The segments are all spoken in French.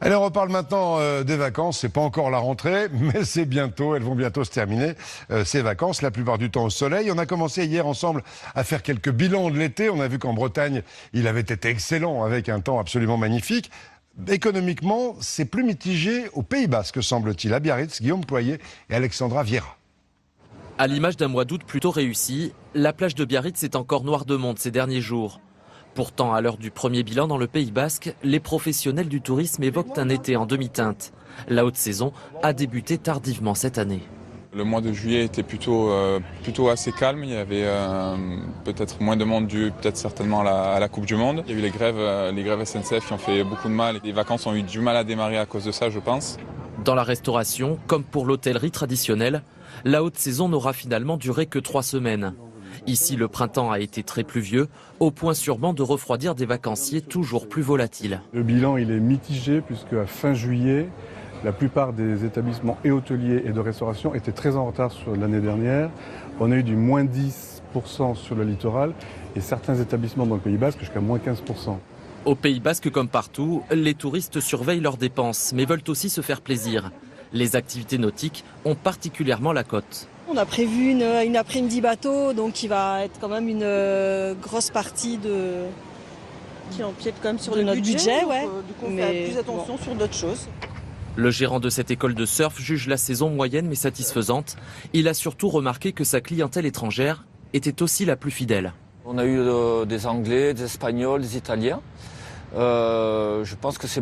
Allez, on reparle maintenant des vacances. C'est pas encore la rentrée, mais c'est bientôt. Elles vont bientôt se terminer, ces vacances, la plupart du temps au soleil. On a commencé hier ensemble à faire quelques bilans de l'été. On a vu qu'en Bretagne, il avait été excellent avec un temps absolument magnifique. Économiquement, c'est plus mitigé au Pays Basque, semble-t-il. À Biarritz, Guillaume Poyer et Alexandra Vieira. À l'image d'un mois d'août plutôt réussi, la plage de Biarritz est encore noire de monde ces derniers jours. Pourtant, à l'heure du premier bilan dans le Pays Basque, les professionnels du tourisme évoquent un été en demi-teinte. La haute saison a débuté tardivement cette année. Le mois de juillet était plutôt assez calme. Il y avait peut-être moins de monde dû peut-être certainement à la Coupe du Monde. Il y a eu les grèves SNCF qui ont fait beaucoup de mal. Les vacances ont eu du mal à démarrer à cause de ça, je pense. Dans la restauration, comme pour l'hôtellerie traditionnelle, la haute saison n'aura finalement duré que 3 semaines. Ici, le printemps a été très pluvieux, au point sûrement de refroidir des vacanciers toujours plus volatiles. Le bilan il est mitigé puisque à fin juillet, la plupart des établissements et hôteliers et de restauration étaient très en retard sur l'année dernière. On a eu du moins 10% sur le littoral et certains établissements dans le Pays Basque jusqu'à moins 15%. Au Pays Basque comme partout, les touristes surveillent leurs dépenses, mais veulent aussi se faire plaisir. Les activités nautiques ont particulièrement la cote. On a prévu une après-midi bateau, donc il va être quand même une grosse partie qui empiète quand même sur notre budget. Ouais. Du coup, on fait plus attention sur d'autres choses. Le gérant de cette école de surf juge la saison moyenne mais satisfaisante. Il a surtout remarqué que sa clientèle étrangère était aussi la plus fidèle. On a eu des Anglais, des Espagnols, des Italiens. Je pense que c'est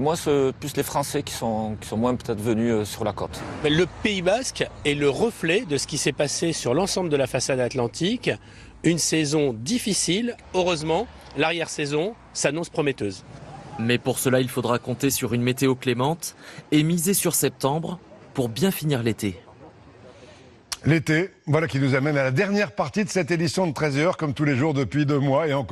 plus les Français qui sont moins peut-être venus sur la côte. Le Pays Basque est le reflet de ce qui s'est passé sur l'ensemble de la façade atlantique. Une saison difficile. Heureusement, l'arrière-saison s'annonce prometteuse. Mais pour cela, il faudra compter sur une météo clémente et miser sur septembre pour bien finir l'été. L'été, voilà qui nous amène à la dernière partie de cette édition de 13h, comme tous les jours depuis 2 mois et encore.